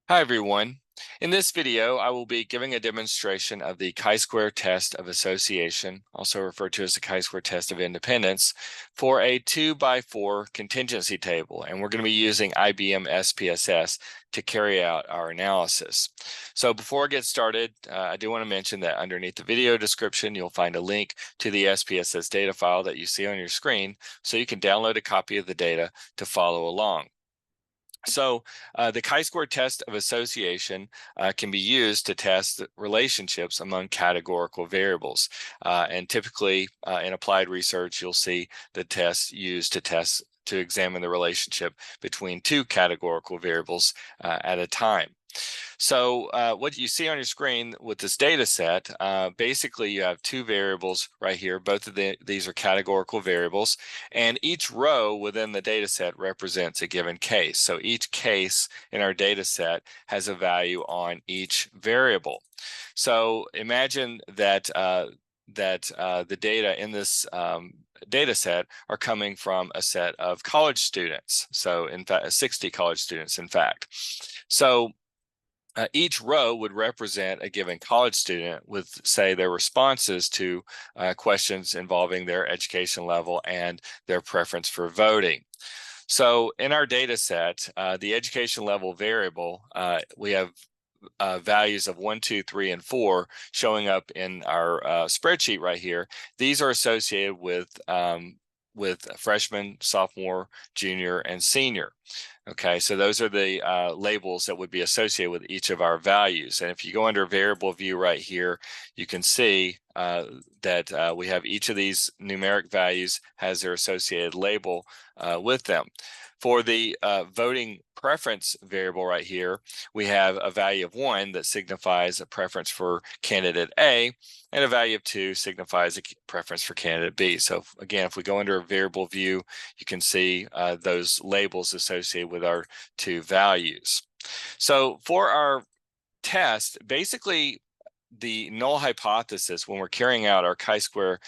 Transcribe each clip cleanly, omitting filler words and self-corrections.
Hi everyone. In this video, I will be giving a demonstration of the chi-square test of association, also referred to as the chi-square test of independence, for a 2x4 contingency table. And we're going to be using IBM SPSS to carry out our analysis. So before I get started, I do want to mention that underneath the video description, you'll find a link to the SPSS data file that you see on your screen, so you can download a copy of the data to follow along. So the chi-square test of association can be used to test relationships among categorical variables. And typically in applied research, you'll see the test used to examine the relationship between two categorical variables at a time. So what you see on your screen with this data set, basically you have two variables right here. Both of these are categorical variables, and each row within the data set represents a given case. So each case in our data set has a value on each variable. So imagine that the data in this data set are coming from a set of college students. So in fact, 60 college students, in fact. So each row would represent a given college student with, say, their responses to questions involving their education level and their preference for voting. So in our data set, the education level variable, we have values of 1, 2, 3, and 4 showing up in our spreadsheet right here. These are associated with freshman, sophomore, junior, and senior. Okay, so those are the labels that would be associated with each of our values. And if you go under variable view right here, you can see that we have each of these numeric values has their associated label with them. For the voting preference variable right here, we have a value of 1 that signifies a preference for candidate A, and a value of 2 signifies a preference for candidate B. So again, if we go under a variable view, you can see those labels associated with our two values. So for our test, basically the null hypothesis when we're carrying out our chi-square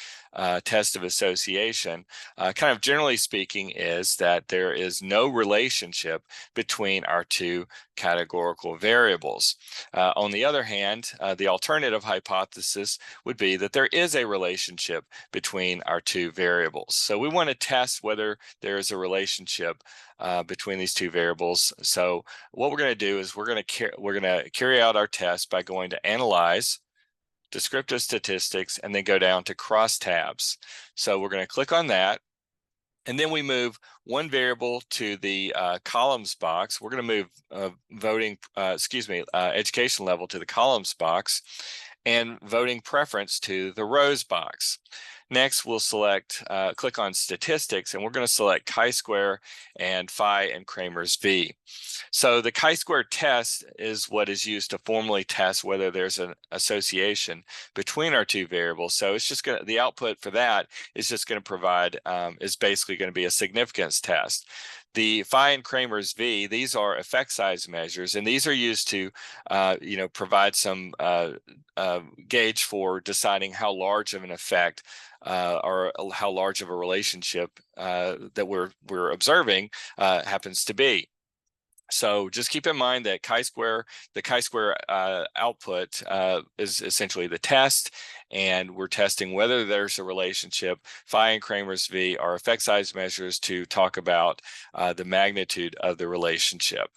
test of association, kind of generally speaking, is that there is no relationship between our two categorical variables. On the other hand, the alternative hypothesis would be that there is a relationship between our two variables. So we want to test whether there is a relationship between these two variables. So what we're going to do is we're going to carry out our test by going to Analyze, Descriptive Statistics, and then go down to Crosstabs. So we're going to click on that, and then we move one variable to the columns box. We're going to move education level to the columns box, and voting preference to the rows box. Next, we'll click on Statistics, and we're going to select chi-square and phi and Kramer's V. So the chi-square test is what is used to formally test whether there's an association between our two variables. So it's just going to, the output for that is just going to provide, is basically going to be a significance test. The phi and Kramer's V, these are effect size measures, and these are used to, provide some gauge for deciding how large of an effect or how large of a relationship that we're observing happens to be. So just keep in mind that the chi-square output is essentially the test, and we're testing whether there's a relationship. Phi and Kramer's V are effect size measures to talk about the magnitude of the relationship.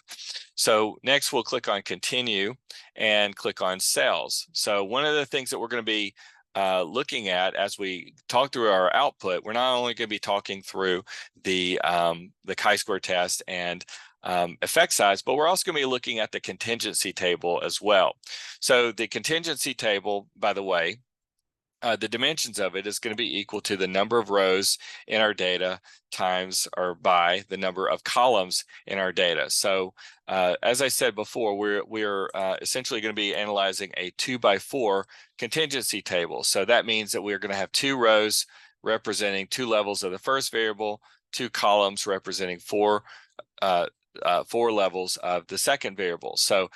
So next we'll click on Continue and click on Cells. So one of the things that we're going to be looking at as we talk through our output, we're not only going to be talking through the chi-square test and effect size, but we're also going to be looking at the contingency table as well. So the contingency table, by the way, the dimensions of it is going to be equal to the number of rows in our data times or by the number of columns in our data. So as I said before, we're essentially going to be analyzing a 2x4 contingency table. So that means that we're going to have 2 rows representing 2 levels of the first variable, 2 columns representing 4 levels of the second variable. So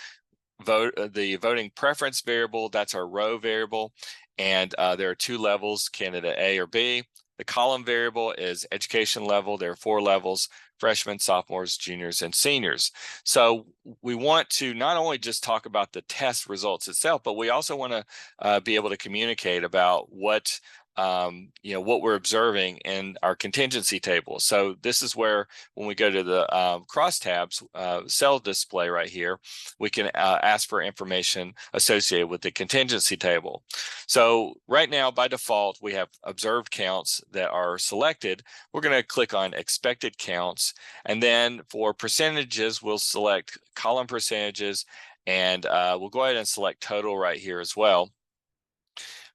the voting preference variable, that's our row variable, and there are 2 levels, candidate A or B. The column variable is education level. There are 4 levels, freshmen, sophomores, juniors, and seniors. So we want to not only just talk about the test results itself, but we also want to be able to communicate about what what we're observing in our contingency table. So this is where, when we go to the crosstabs cell display right here, we can ask for information associated with the contingency table. So right now, by default, we have observed counts that are selected. We're going to click on expected counts, and then for percentages, we'll select column percentages, and we'll go ahead and select total right here as well.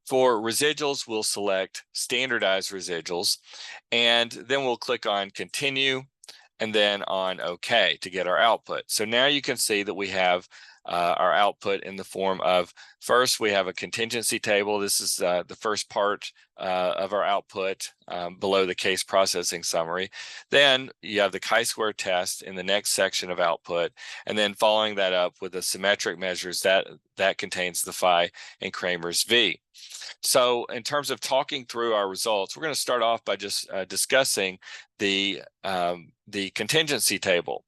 For residuals, we'll select standardized residuals, and then we'll click on continue and then on OK to get our output. So now you can see that we have our output in the form of, first, we have a contingency table. This is the first part of our output below the case processing summary. Then you have the chi-square test in the next section of output, and then following that up with the symmetric measures that contains the phi and Kramer's V. So in terms of talking through our results, we're going to start off by just discussing the contingency table.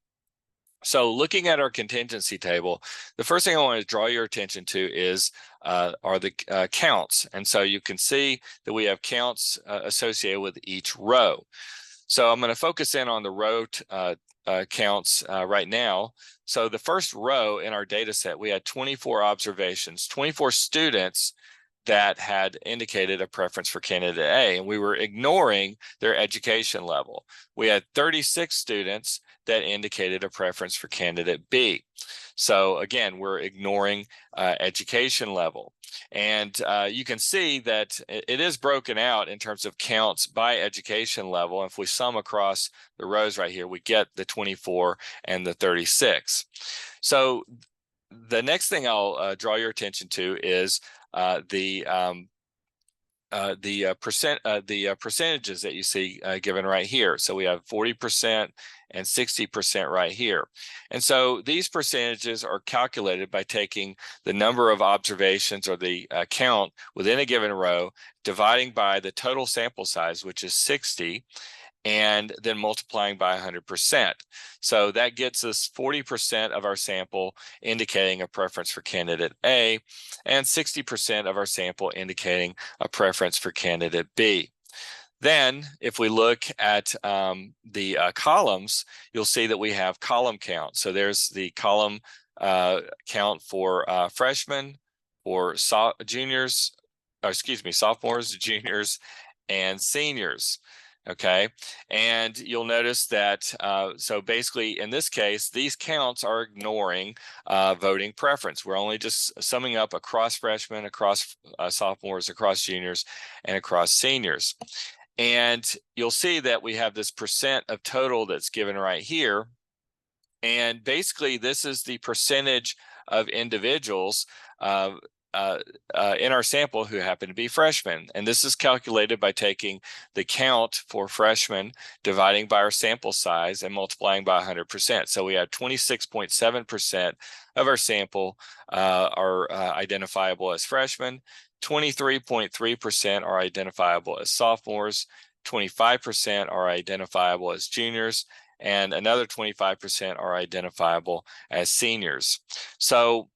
So looking at our contingency table, the first thing I want to draw your attention to is are the counts. And so you can see that we have counts associated with each row. So I'm going to focus in on the row counts right now. So the first row in our data set, we had 24 observations, 24 students that had indicated a preference for candidate A, and we were ignoring their education level. We had 36 students that indicated a preference for candidate B. So again, we're ignoring education level. And you can see that it is broken out in terms of counts by education level. If we sum across the rows right here, we get the 24 and the 36. So the next thing I'll draw your attention to is the percentages that you see given right here. So we have 40% and 60% right here. And so these percentages are calculated by taking the number of observations, or the count within a given row, dividing by the total sample size, which is 60, and then multiplying by 100%. So that gets us 40% of our sample indicating a preference for candidate A, and 60% of our sample indicating a preference for candidate B. Then, if we look at the columns, you'll see that we have column count. So there's the column count for freshmen, or sophomores, juniors, and seniors. Okay, and you'll notice that, so basically in this case, these counts are ignoring voting preference. We're only just summing up across freshmen, across sophomores, across juniors, and across seniors. And you'll see that we have this percent of total that's given right here. And basically, this is the percentage of individuals in our sample who happen to be freshmen. And this is calculated by taking the count for freshmen, dividing by our sample size, and multiplying by 100%. So we have 26.7% of our sample are identifiable as freshmen, 23.3% are identifiable as sophomores, 25% are identifiable as juniors, and another 25% are identifiable as seniors. So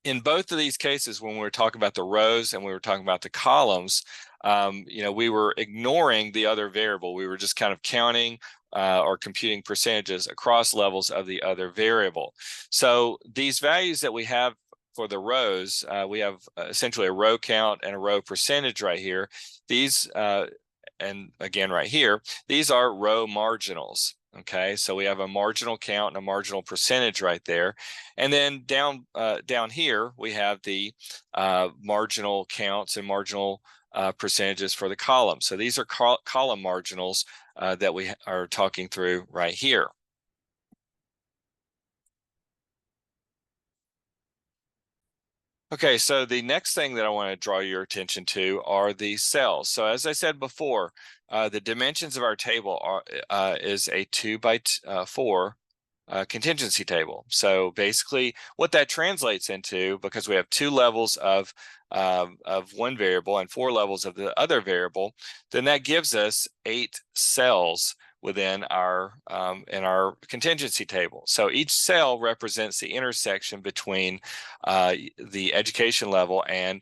in both of these cases, when we were talking about the rows and we were talking about the columns, we were ignoring the other variable. We were just kind of counting or computing percentages across levels of the other variable. So these values that we have for the rows, we have essentially a row count and a row percentage right here. These, and again right here, these are row marginals. Okay, so we have a marginal count and a marginal percentage right there. And then down here, we have the marginal counts and marginal percentages for the column. So these are column marginals that we are talking through right here. Okay, so the next thing that I want to draw your attention to are the cells. So as I said before, the dimensions of our table is a 2 by 4 contingency table. So basically what that translates into, because we have 2 levels of one variable and 4 levels of the other variable, then that gives us 8 cells within our in our contingency table. So each cell represents the intersection between the education level and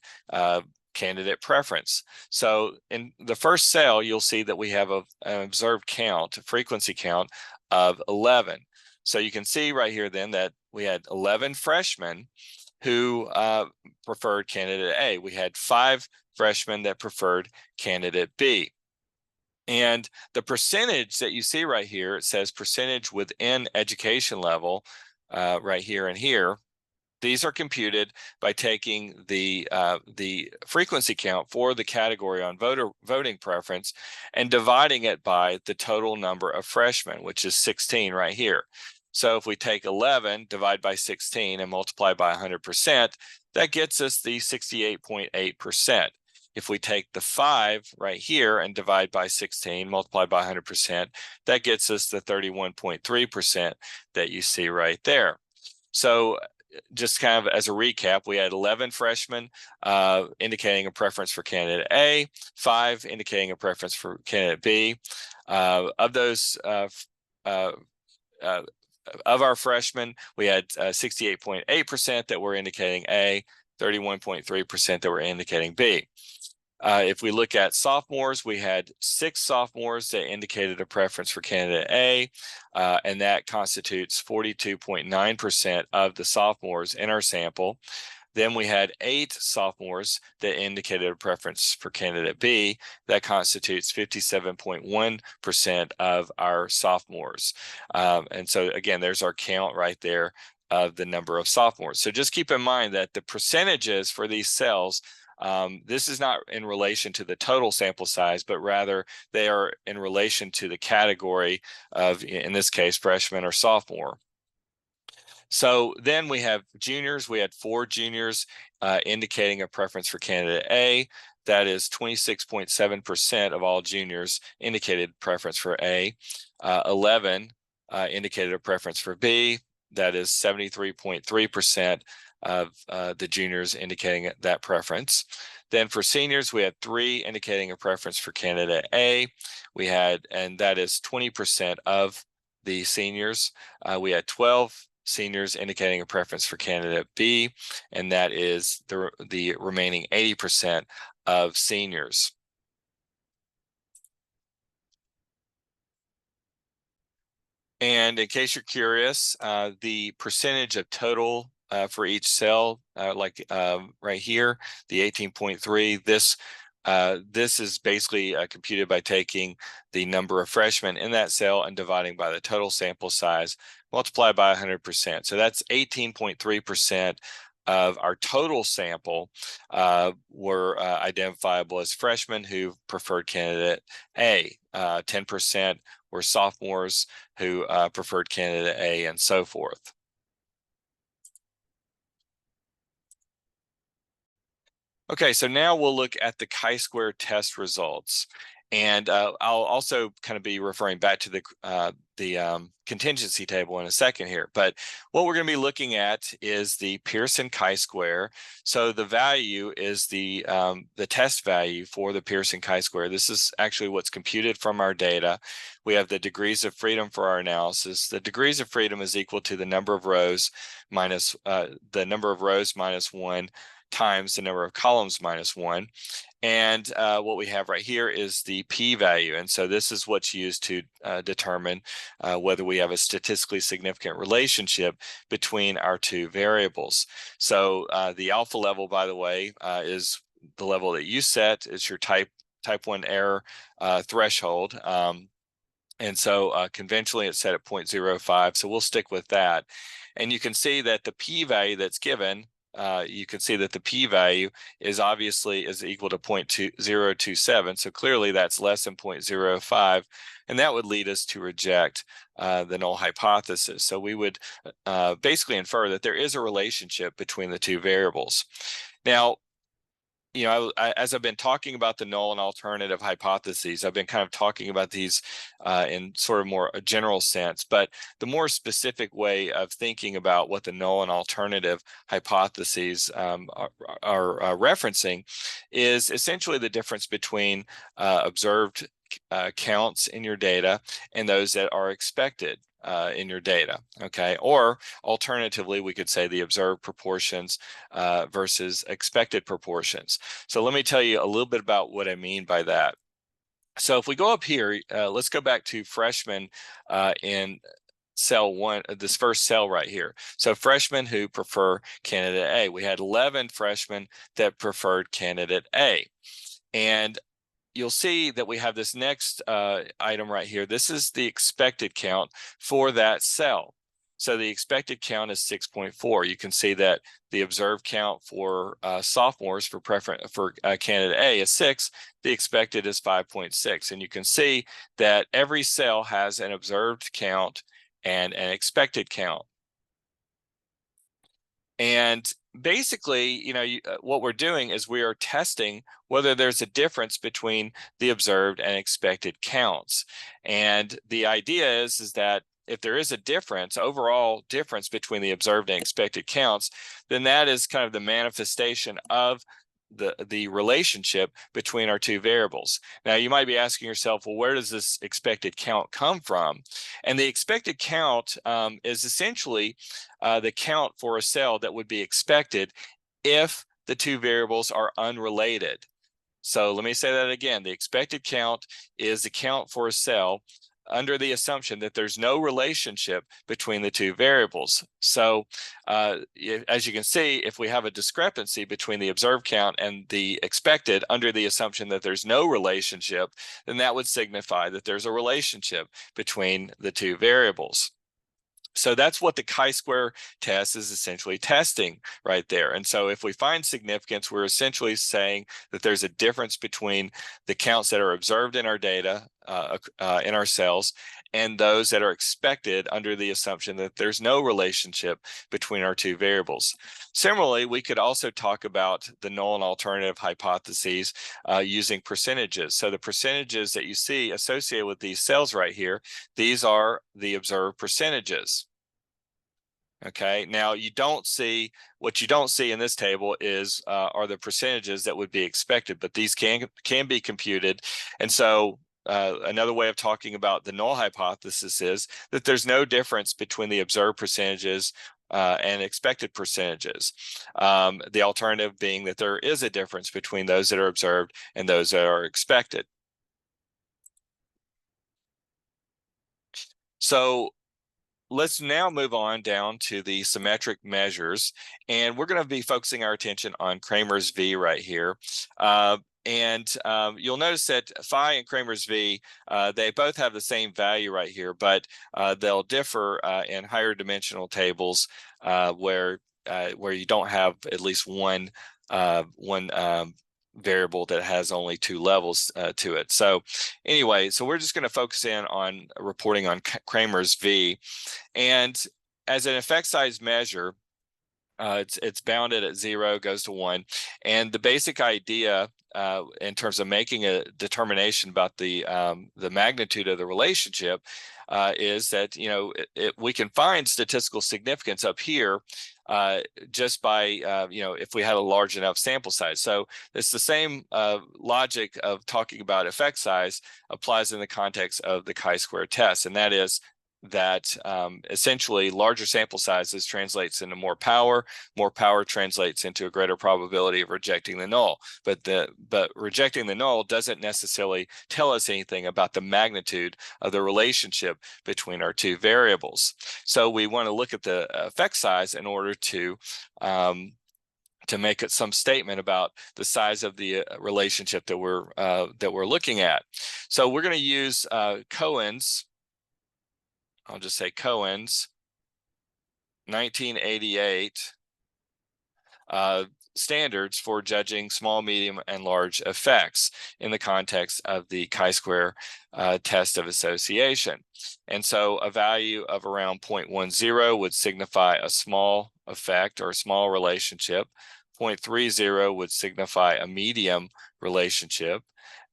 candidate preference. So in the first cell, you'll see that we have an observed count, a frequency count of 11. So you can see right here then that we had 11 freshmen who preferred candidate A. We had 5 freshmen that preferred candidate B. And the percentage that you see right here, it says percentage within education level right here and here. These are computed by taking the frequency count for the category on voting preference and dividing it by the total number of freshmen, which is 16 right here. So if we take 11, divide by 16, and multiply by 100%, that gets us the 68.8%. If we take the 5 right here and divide by 16, multiply by 100%, that gets us the 31.3% that you see right there. So just kind of as a recap, we had 11 freshmen indicating a preference for candidate A, 5 indicating a preference for candidate B. Of those of our freshmen, we had 68.8% that were indicating A, 31.3% that were indicating B. If we look at sophomores, we had 6 sophomores that indicated a preference for candidate A, and that constitutes 42.9% of the sophomores in our sample. Then we had 8 sophomores that indicated a preference for candidate B. That constitutes 57.1% of our sophomores. And so again, there's our count right there of the number of sophomores. So just keep in mind that the percentages for these cells, this is not in relation to the total sample size, but rather they are in relation to the category of, in this case, freshman or sophomore. So then we have juniors. We had 4 juniors indicating a preference for candidate A. That is 26.7% of all juniors indicated preference for A. 11 indicated a preference for B. That is 73.3% of the juniors indicating that preference. Then for seniors, we had 3 indicating a preference for candidate A. We had, and that is 20% of the seniors. We had 12 seniors indicating a preference for candidate B, and that is the remaining 80% of seniors. And in case you're curious, the percentage of total for each cell, right here, the 18.3, this is basically computed by taking the number of freshmen in that cell and dividing by the total sample size, multiplied by 100%. So that's 18.3% of our total sample were identifiable as freshmen who preferred candidate A. 10% were sophomores who preferred candidate A, and so forth. Okay, so now we'll look at the chi-square test results. And I'll also kind of be referring back to the contingency table in a second here. But what we're going to be looking at is the Pearson chi-square. So the value is the test value for the Pearson chi-square. This is actually what's computed from our data. We have the degrees of freedom for our analysis. The degrees of freedom is equal to the number of rows minus 1 times the number of columns minus 1. And what we have right here is the p-value. And so this is what's used to determine whether we have a statistically significant relationship between our 2 variables. So the alpha level, by the way, is the level that you set. It's your type 1 error threshold. And so conventionally it's set at 0.05. So we'll stick with that. And you can see that the p-value that's given, you can see that the p-value is equal to 0.027. So clearly that's less than 0.05, and that would lead us to reject the null hypothesis. So we would basically infer that there is a relationship between the 2 variables. Now, as I've been talking about the null and alternative hypotheses, I've been kind of talking about these in sort of more a general sense, but the more specific way of thinking about what the null and alternative hypotheses are referencing is essentially the difference between observed counts in your data and those that are expected in your data, okay? Or alternatively, we could say the observed proportions versus expected proportions. So let me tell you a little bit about what I mean by that. So if we go up here, let's go back to freshmen in cell 1, this first cell right here. So freshmen who prefer candidate A. We had 11 freshmen that preferred candidate A. And you'll see that we have this next item right here. This is the expected count for that cell. So the expected count is 6.4. You can see that the observed count for sophomores for candidate A is 6. The expected is 5.6. And you can see that every cell has an observed count and an expected count. And basically, what we're doing is we are testing whether there's a difference between the observed and expected counts. And the idea is that if there is a difference, overall difference between the observed and expected counts, then that is kind of the manifestation of the relationship between our two variables. Now, you might be asking yourself, well, where does this expected count come from? And the expected count is essentially the count for a cell that would be expected if the two variables are unrelated. So let me say that again. The expected count is the count for a cell under the assumption that there's no relationship between the two variables. So as you can see, if we have a discrepancy between the observed count and the expected under the assumption that there's no relationship, then that would signify that there's a relationship between the two variables. So that's what the chi-square test is essentially testing right there. And so if we find significance, we're essentially saying that there's a difference between the counts that are observed in our data, in our cells, and those that are expected under the assumption that there's no relationship between our two variables. Similarly, we could also talk about the null and alternative hypotheses using percentages. So the percentages that you see associated with these cells right here, these are the observed percentages. Okay, now what you don't see in this table is are the percentages that would be expected, but these can be computed. And so another way of talking about the null hypothesis is that there's no difference between the observed percentages and expected percentages. The alternative being that there is a difference between those that are observed and those that are expected. So let's now move on down to the symmetric measures, and we're going to be focusing our attention on Kramer's V right here. You'll notice that phi and Kramer's V, they both have the same value right here, but they'll differ in higher dimensional tables where you don't have at least one variable that has only two levels to it. So anyway, so we're just going to focus in on reporting on Kramer's V. And as an effect size measure, it's bounded at 0, goes to 1. And the basic idea in terms of making a determination about the magnitude of the relationship is that we can find statistical significance up here just by if we had a large enough sample size. So it's the same logic of talking about effect size applies in the context of the chi-square test, and that is that essentially larger sample sizes translates into more power translates into a greater probability of rejecting the null, but rejecting the null doesn't necessarily tell us anything about the magnitude of the relationship between our two variables. So we want to look at the effect size in order to make it some statement about the size of the relationship that we're looking at. So we're going to use Cohen's. I'll just say Cohen's 1988 standards for judging small, medium, and large effects in the context of the chi-square test of association. And so a value of around 0.10 would signify a small effect or a small relationship. 0.30 would signify a medium relationship.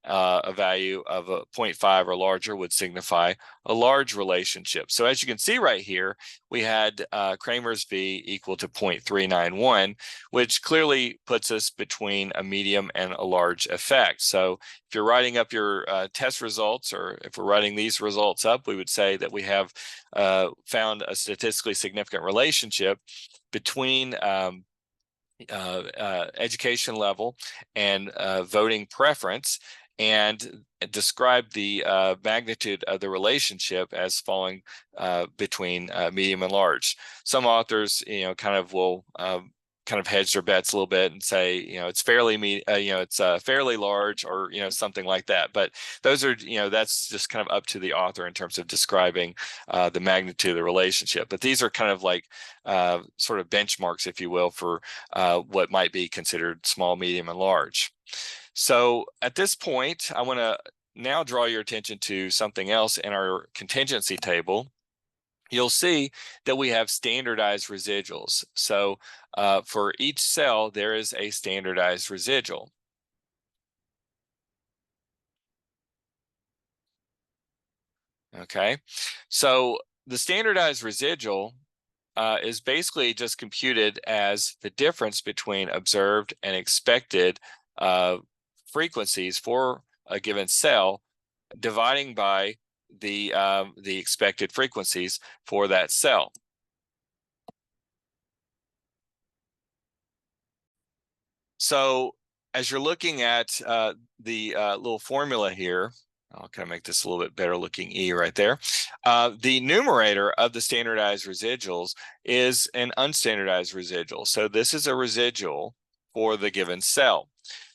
a value of a 0.5 or larger would signify a large relationship. So as you can see right here, we had Kramer's V equal to 0.391, which clearly puts us between a medium and a large effect. So if you're writing up your test results, or if we're writing these results up, we would say that we have found a statistically significant relationship between education level and voting preference, and describe the magnitude of the relationship as falling between medium and large. Some authors, kind of will kind of hedge their bets a little bit and say, it's fairly it's fairly large, or something like that. But those are, that's just kind of up to the author in terms of describing the magnitude of the relationship. But these are kind of like sort of benchmarks, if you will, for what might be considered small, medium, and large. So at this point, I want to now draw your attention to something else in our contingency table. You'll see that we have standardized residuals. So for each cell, there is a standardized residual. Okay, so the standardized residual is basically just computed as the difference between observed and expected frequencies for a given cell, dividing by the expected frequencies for that cell. So as you're looking at the little formula here, I'll kind of make this a little bit better looking E right there. The numerator of the standardized residuals is an unstandardized residual. So this is a residual for the given cell.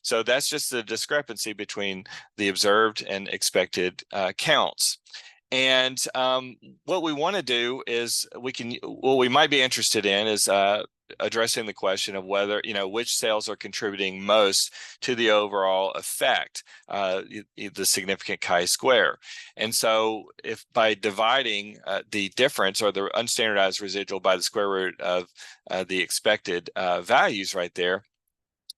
So that's just the discrepancy between the observed and expected counts. And what we want to do is what we might be interested in is addressing the question of whether, which cells are contributing most to the overall effect, the significant chi-square. And so if by dividing the difference, or the unstandardized residual, by the square root of the expected values right there,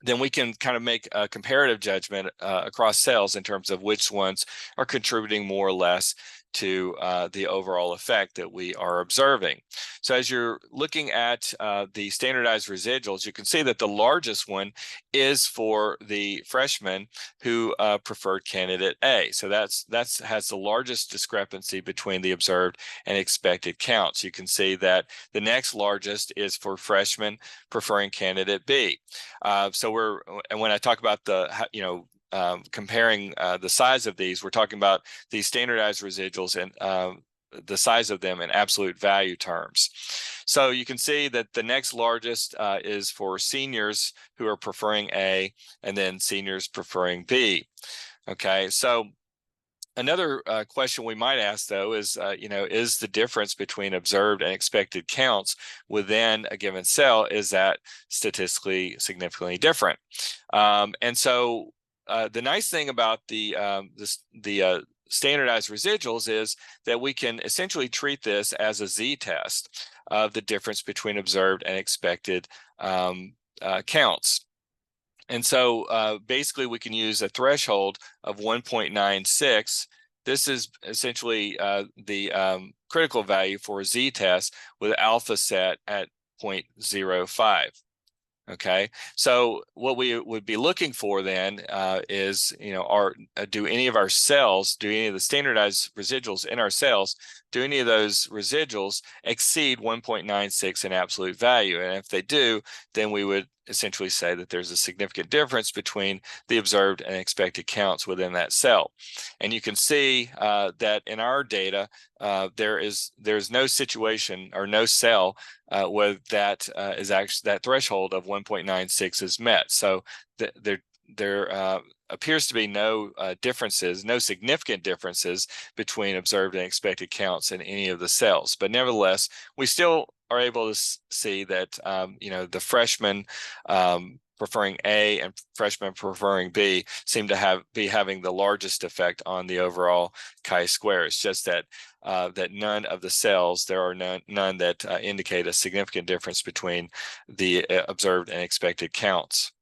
then we can kind of make a comparative judgment across cells in terms of which ones are contributing more or less to the overall effect that we are observing. So as you're looking at the standardized residuals, you can see that the largest one is for the freshmen who preferred candidate A. So that's has the largest discrepancy between the observed and expected counts. You can see that the next largest is for freshmen preferring candidate B. And when I talk about the, comparing the size of these, we're talking about these standardized residuals and the size of them in absolute value terms. So you can see that the next largest is for seniors who are preferring A, and then seniors preferring B. Okay, so another question we might ask, though, is, is the difference between observed and expected counts within a given cell, is that statistically significantly different? And so the nice thing about the standardized residuals is that we can essentially treat this as a z-test of the difference between observed and expected counts. And so basically we can use a threshold of 1.96. This is essentially the critical value for a z-test with alpha set at 0.05. Okay, so what we would be looking for then is, do any of our cells, do any of the standardized residuals in our cells, do any of those residuals exceed 1.96 in absolute value? And if they do, then we would essentially say that there's a significant difference between the observed and expected counts within that cell. And you can see that in our data, there's no situation or no cell where that is actually, that threshold of 1.96 is met. So there appears to be no differences, no significant differences between observed and expected counts in any of the cells. But nevertheless, we still are able to see that the freshmen preferring A and freshmen preferring B seem to be having the largest effect on the overall chi-square. It's just that that none of the cells, there are none that indicate a significant difference between the observed and expected counts.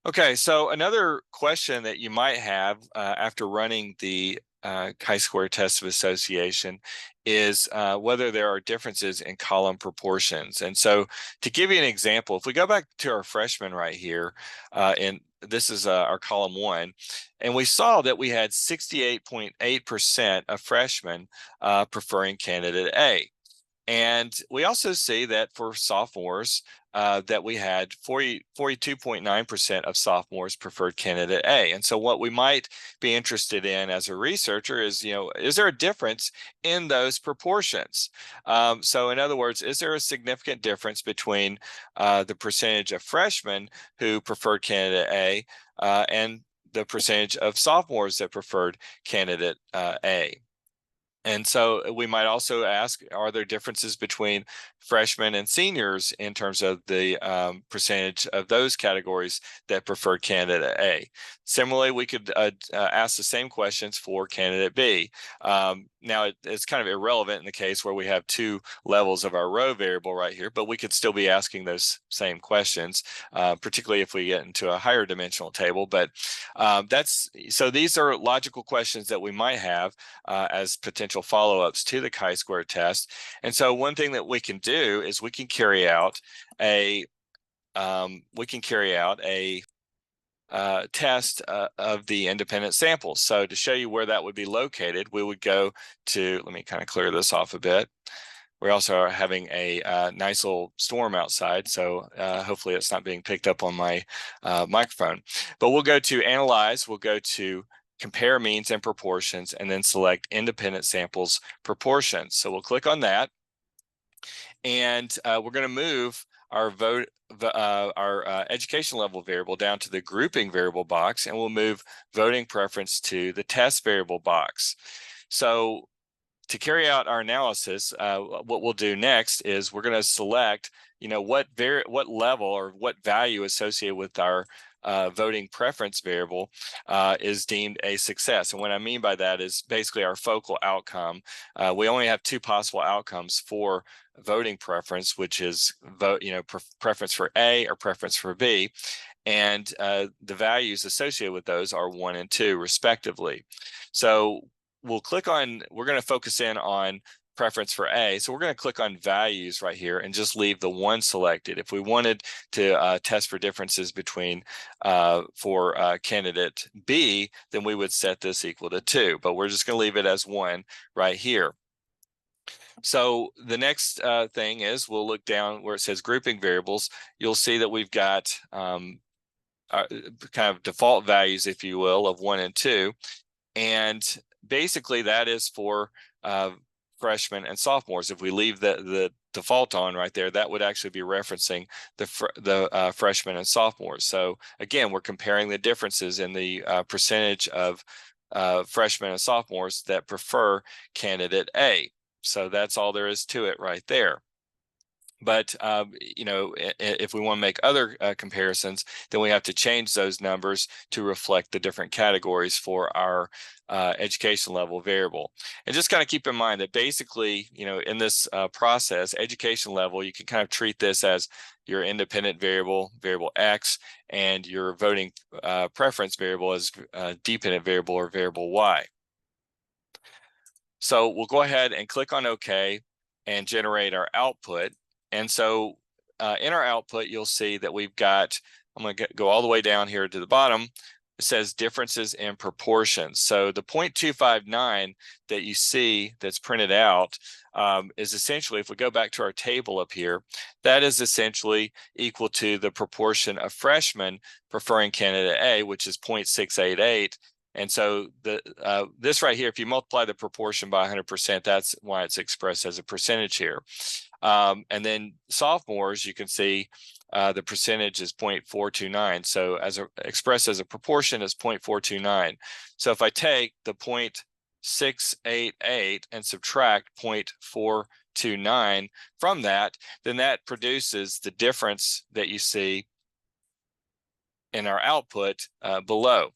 Okay, so another question that you might have after running the chi-square test of association is whether there are differences in column proportions. And so to give you an example, if we go back to our freshman right here, and this is our column 1, and we saw that we had 68.8% of freshmen preferring candidate A. And we also see that for sophomores, that we had 42.9% of sophomores preferred candidate A. And so what we might be interested in as a researcher is, is there a difference in those proportions? So in other words, is there a significant difference between the percentage of freshmen who preferred candidate A and the percentage of sophomores that preferred candidate A? And so we might also ask, are there differences between freshmen and seniors in terms of the percentage of those categories that prefer candidate A? Similarly, we could ask the same questions for candidate B. Now, it's kind of irrelevant in the case where we have 2 levels of our row variable right here, but we could still be asking those same questions, particularly if we get into a higher dimensional table. But so these are logical questions that we might have as potential follow-ups to the chi-square test. And so one thing that we can do is we can carry out a test of the independent samples. So to show you where that would be located, we would go to, let me kind of clear this off a bit. We also are having a nice little storm outside, so hopefully it's not being picked up on my microphone. But we'll go to Analyze, we'll go to Compare Means and Proportions, and then select Independent Samples Proportions. So we'll click on that, and we're going to move our education level variable down to the grouping variable box, and we'll move voting preference to the test variable box. So to carry out our analysis, what we'll do next is we're going to select, what level or what value associated with our voting preference variable is deemed a success. And what I mean by that is basically our focal outcome. We only have 2 possible outcomes for voting preference, which is preference for A or preference for B. And the values associated with those are 1 and 2 respectively. So we're going to focus in on preference for A. So we're going to click on values right here and just leave the 1 selected. If we wanted to test for differences between for candidate B, then we would set this equal to 2, but we're just going to leave it as 1 right here. So the next thing is we'll look down where it says grouping variables. You'll see that we've got kind of default values, if you will, of 1 and 2. And basically that is for freshmen and sophomores. If we leave the default on right there, that would actually be referencing the freshmen and sophomores. So again, we're comparing the differences in the percentage of freshmen and sophomores that prefer candidate A. So that's all there is to it right there. But if we want to make other comparisons, then we have to change those numbers to reflect the different categories for our education level variable. And just kind of keep in mind that basically, in this process, education level, you can kind of treat this as your independent variable, variable X, and your voting preference variable as dependent variable or variable Y. So we'll go ahead and click on OK and generate our output. And so in our output, you'll see that we've got, I'm going to go all the way down here to the bottom. It says differences in proportions. So the 0.259 that you see that's printed out is essentially, if we go back to our table up here, that is essentially equal to the proportion of freshmen preferring candidate A, which is 0.688. And so this right here, if you multiply the proportion by 100%, that's why it's expressed as a percentage here. And then sophomores, you can see the percentage is 0.429. So expressed as a proportion is 0.429. So if I take the 0.688 and subtract 0.429 from that, then that produces the difference that you see in our output below.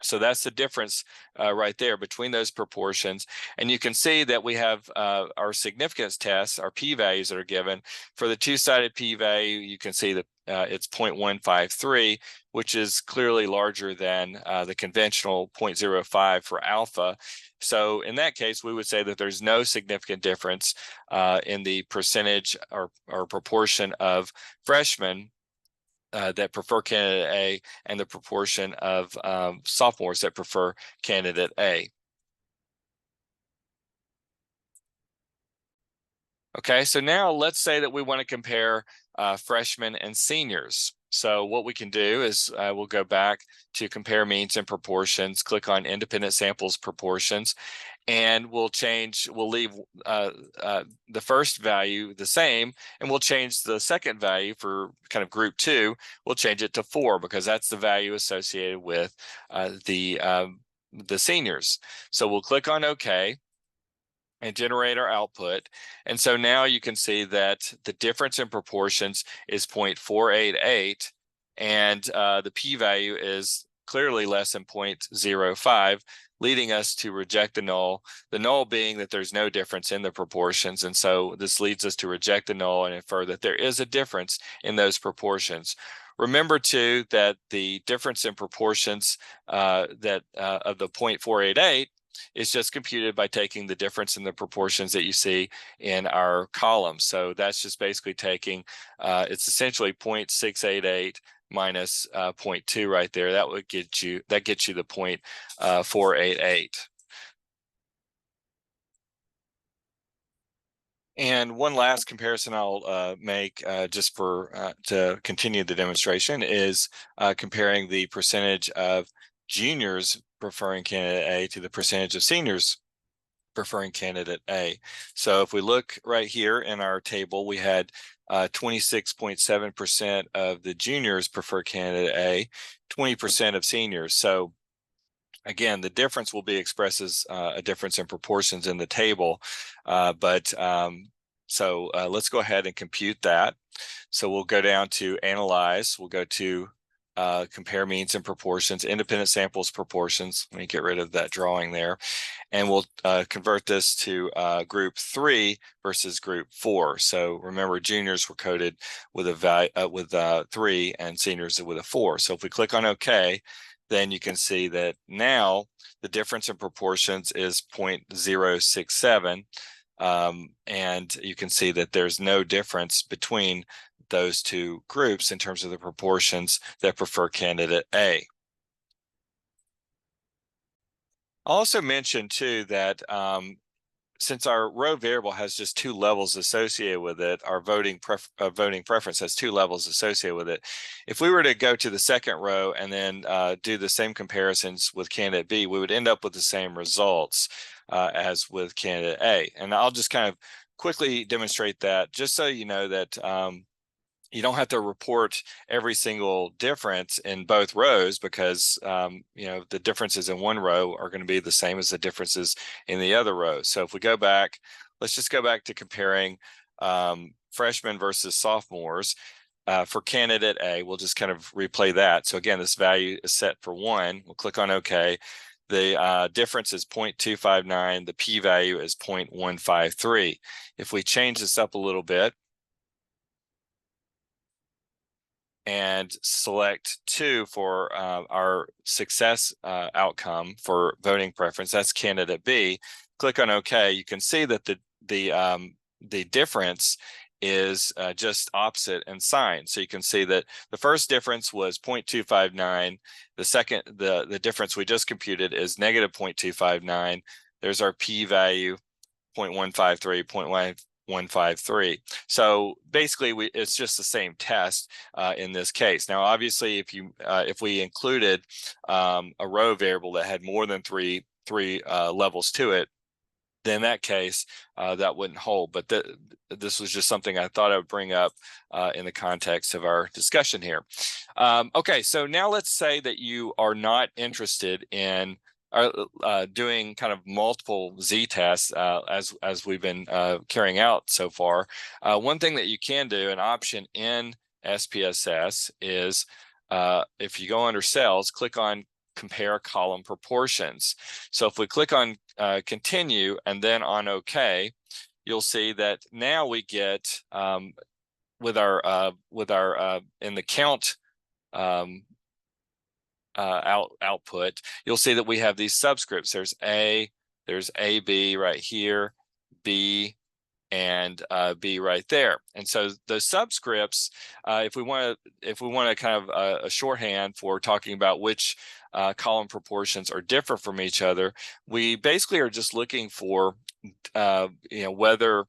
So that's the difference right there between those proportions. And you can see that we have our significance tests, our p-values that are given. For the two-sided p-value, you can see that it's 0.153, which is clearly larger than the conventional 0.05 for alpha. So in that case, we would say that there's no significant difference in the percentage or proportion of freshmen that prefer candidate A and the proportion of sophomores that prefer candidate A. Okay, so now let's say that we want to compare freshmen and seniors. So what we can do is we'll go back to compare means and proportions, click on independent samples proportions, and we'll leave the first value the same, and we'll change the second value for kind of group 2. We'll change it to 4 because that's the value associated with the seniors. So we'll click on OK and generate our output. And so now you can see that the difference in proportions is 0.488, and the p-value is clearly less than 0.05, leading us to reject the null being that there's no difference in the proportions. And so this leads us to reject the null and infer that there is a difference in those proportions. Remember too that the difference in proportions of the 0.488 is just computed by taking the difference in the proportions that you see in our column. So that's just basically taking, it's essentially 0.688 minus 0.2 right there. That gets you the 0.488. And one last comparison I'll make just for to continue the demonstration is comparing the percentage of juniors preferring candidate A to the percentage of seniors preferring candidate A. So if we look right here in our table, we had 26.7% of the juniors prefer candidate A, 20% of seniors. So again, the difference will be expressed as a difference in proportions in the table. Let's go ahead and compute that. So we'll go down to Analyze. We'll go to Compare Means and Proportions, Independent Samples Proportions. Let me get rid of that drawing there. And we'll convert this to group 3 versus group 4. So remember, juniors were coded with a value with 3 and seniors with a 4. So if we click on OK, then you can see that now the difference in proportions is 0.067. And you can see that there's no difference between those two groups in terms of the proportions that prefer candidate A. I'll also mention too that since our row variable has just 2 levels associated with it, our voting preference has 2 levels associated with it. If we were to go to the second row and then do the same comparisons with candidate B, we would end up with the same results as with candidate A. And I'll just kind of quickly demonstrate that just so you know that you don't have to report every single difference in both rows because the differences in one row are going to be the same as the differences in the other row. So if we go back, let's just go back to comparing freshmen versus sophomores. For candidate A, we'll just kind of replay that. So again, this value is set for 1. We'll click on OK. The difference is 0.259. The p-value is 0.153. If we change this up a little bit, and select 2 for our success outcome for voting preference, that's candidate B, click on OK, you can see that the difference is just opposite in sign. So you can see that the first difference was 0.259. The second, the difference we just computed is negative 0.259. There's our p-value, 0.153, 0.153. So basically, it's just the same test in this case. Now, obviously, if we included a row variable that had more than three levels to it, then in that case, that wouldn't hold. But this was just something I thought I would bring up in the context of our discussion here. Okay, so now let's say that you are not interested in doing kind of multiple z-tests as we've been carrying out so far. One thing that you can do, an option in SPSS, is if you go under cells, click on compare column proportions. So if we click on continue and then on OK, you'll see that now we get with our in the count output, you'll see that we have these subscripts. There's AB right here, B, and B right there. And so those subscripts, if we want to kind of a shorthand for talking about which column proportions are different from each other, we basically are just looking for whether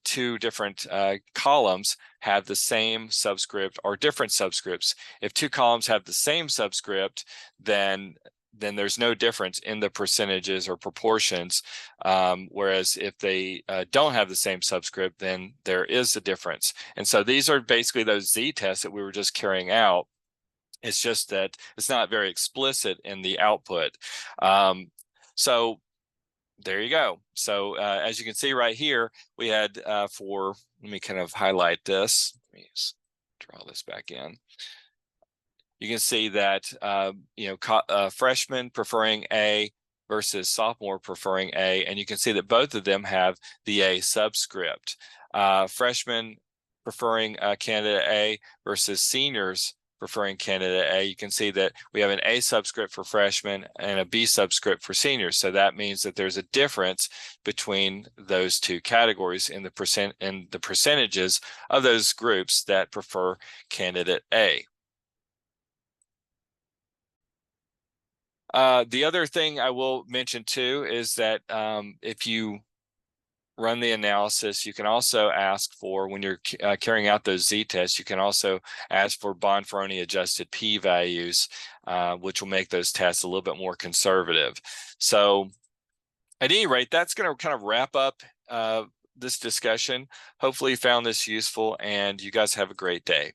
two different columns have the same subscript or different subscripts. If two columns have the same subscript, then there's no difference in the percentages or proportions. Whereas if they don't have the same subscript, then there is a difference. And so these are basically those z-tests that we were just carrying out. It's just that it's not very explicit in the output. So there you go. So as you can see right here, we had let me kind of highlight this. Let me just draw this back in. You can see that freshmen preferring A versus sophomore preferring A, and you can see that both of them have the A subscript. Freshmen preferring candidate A versus seniors preferring candidate A, you can see that we have an A subscript for freshmen and a B subscript for seniors. So that means that there's a difference between those two categories in the percentages of those groups that prefer candidate A. The other thing I will mention too is that if you run the analysis, you can also ask for, when you're carrying out those z-tests, you can also ask for Bonferroni adjusted p-values, which will make those tests a little bit more conservative. So at any rate, that's going to kind of wrap up this discussion. Hopefully you found this useful, and you guys have a great day.